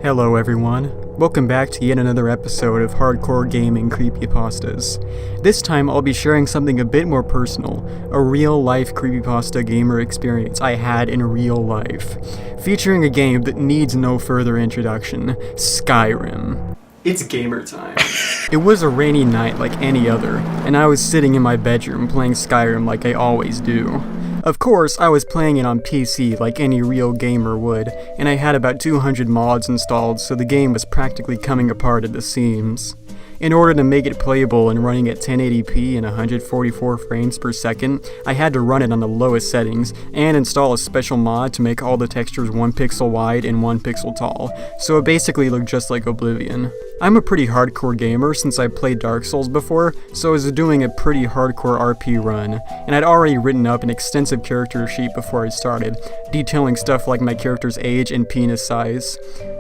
Hello everyone, welcome back to yet another episode of Hardcore Gaming Creepypastas. This time I'll be sharing something a bit more personal, a real-life creepypasta gamer experience I had in real life, featuring a game that needs no further introduction, Skyrim. It's gamer time. It was a rainy night like any other, and I was sitting in my bedroom playing Skyrim like I always do. Of course, I was playing it on PC like any real gamer would, and I had about 200 mods installed, so the game was practically coming apart at the seams. In order to make it playable and running at 1080p and 144 frames per second, I had to run it on the lowest settings, and install a special mod to make all the textures 1 pixel wide and 1 pixel tall, so it basically looked just like Oblivion. I'm a pretty hardcore gamer since I played Dark Souls before, so I was doing a pretty hardcore RP run, and I'd already written up an extensive character sheet before I started, detailing stuff like my character's age and penis size.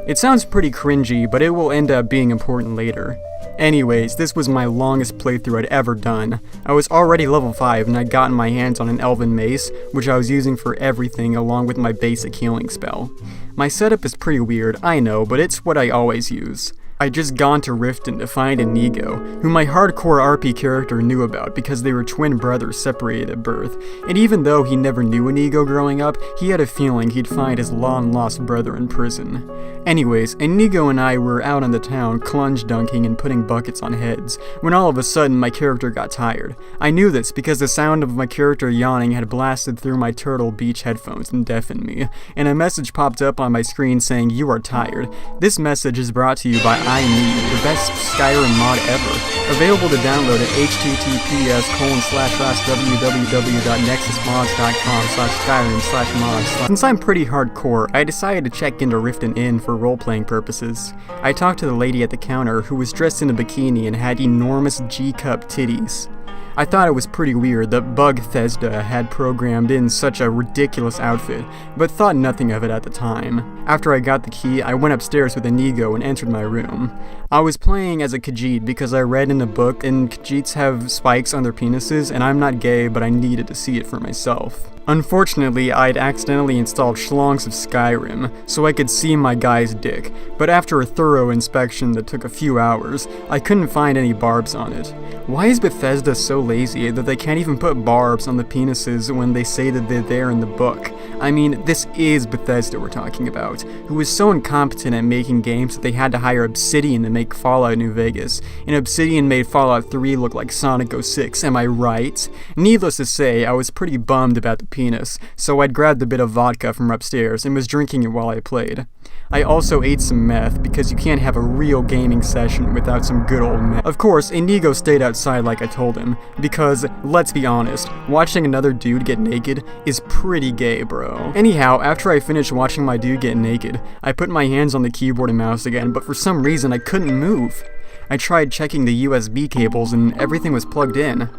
It sounds pretty cringy, but it will end up being important later. Anyways, this was my longest playthrough I'd ever done. I was already level 5 and I'd gotten my hands on an elven mace, which I was using for everything along with my basic healing spell. My setup is pretty weird, I know, but it's what I always use. I'd just gone to Riften to find Inigo, who my hardcore RP character knew about because they were twin brothers separated at birth, and even though he never knew Inigo growing up, he had a feeling he'd find his long-lost brother in prison. Anyways, Inigo and I were out on the town clunge dunking and putting buckets on heads, when all of a sudden my character got tired. I knew this because the sound of my character yawning had blasted through my Turtle Beach headphones and deafened me, and a message popped up on my screen saying, "You are tired." This message is brought to you by I Need, the best Skyrim mod ever, available to download at https://www.nexusmods.com/Skyrim/mods. Since I'm pretty hardcore, I decided to check into Riften Inn for role-playing purposes. I talked to the lady at the counter who was dressed in a bikini and had enormous G-cup titties. I thought it was pretty weird that Bethesda had programmed in such a ridiculous outfit, but thought nothing of it at the time. After I got the key, I went upstairs with Inigo and entered my room. I was playing as a Khajiit because I read in the book and Khajiits have spikes on their penises, and I'm not gay, but I needed to see it for myself. Unfortunately, I'd accidentally installed schlongs of Skyrim, so I could see my guy's dick, but after a thorough inspection that took a few hours, I couldn't find any barbs on it. Why is Bethesda so lazy that they can't even put barbs on the penises when they say that they're there in the book? I mean, this is Bethesda we're talking about, who was so incompetent at making games that they had to hire Obsidian to make Fallout New Vegas, and Obsidian made Fallout 3 look like Sonic 06, am I right? Needless to say, I was pretty bummed about the penis, so I'd grabbed a bit of vodka from upstairs and was drinking it while I played. I also ate some meth, because you can't have a real gaming session without some good old meth. Of course, Inigo stayed outside like I told him, because, let's be honest, watching another dude get naked is pretty gay, bro. Anyhow, after I finished watching my dude get naked, I put my hands on the keyboard and mouse again, but for some reason I couldn't move. I tried checking the USB cables and everything was plugged in.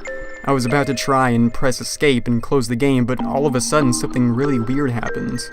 I was about to try and press escape and close the game, but all of a sudden something really weird happens.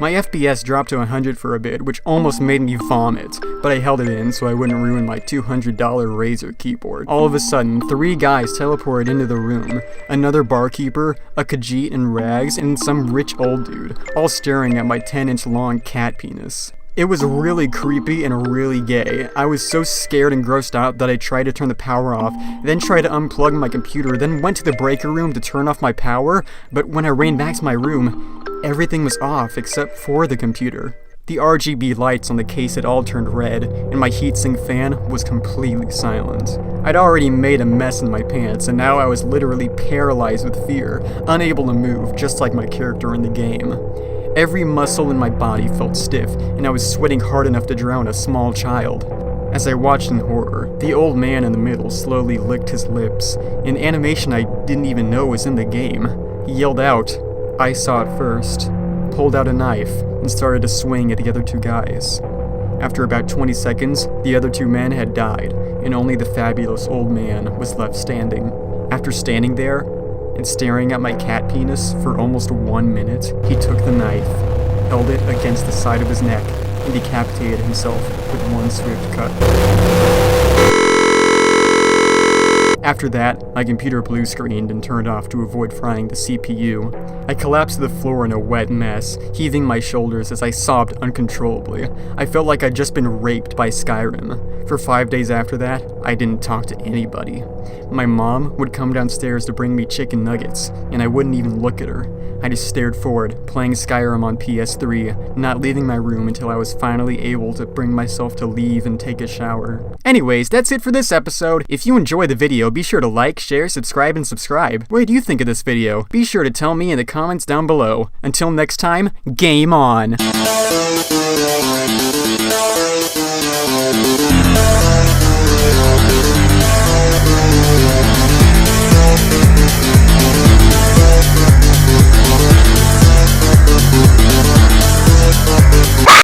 My FPS dropped to 100 for a bit, which almost made me vomit, but I held it in so I wouldn't ruin my $200 Razer keyboard. All of a sudden, 3 guys teleported into the room, another barkeeper, a Khajiit in rags, and some rich old dude, all staring at my 10-inch long cat penis. It was really creepy and really gay. I was so scared and grossed out that I tried to turn the power off, then tried to unplug my computer, then went to the breaker room to turn off my power, but when I ran back to my room, everything was off except for the computer. The RGB lights on the case had all turned red, and my heatsink fan was completely silent. I'd already made a mess in my pants, and now I was literally paralyzed with fear, unable to move, just like my character in the game. Every muscle in my body felt stiff, and I was sweating hard enough to drown a small child. As I watched in horror, the old man in the middle slowly licked his lips, an animation I didn't even know was in the game. He yelled out, "I saw it first," pulled out a knife, and started to swing at the other 2 guys. After about 20 seconds, the other 2 men had died, and only the fabulous old man was left standing. After standing there, and staring at my cat penis for almost 1 minute, he took the knife, held it against the side of his neck, and decapitated himself with one swift cut. After that, my computer blue screened and turned off to avoid frying the CPU. I collapsed to the floor in a wet mess, heaving my shoulders as I sobbed uncontrollably. I felt like I'd just been raped by Skyrim. For 5 days after that, I didn't talk to anybody. My mom would come downstairs to bring me chicken nuggets, and I wouldn't even look at her. I just stared forward, playing Skyrim on PS3, not leaving my room until I was finally able to bring myself to leave and take a shower. Anyways, that's it for this episode. If you enjoyed the video, be sure to like, share, subscribe, and subscribe. What did you think of this video? Be sure to tell me in the comments down below. Until next time, game on!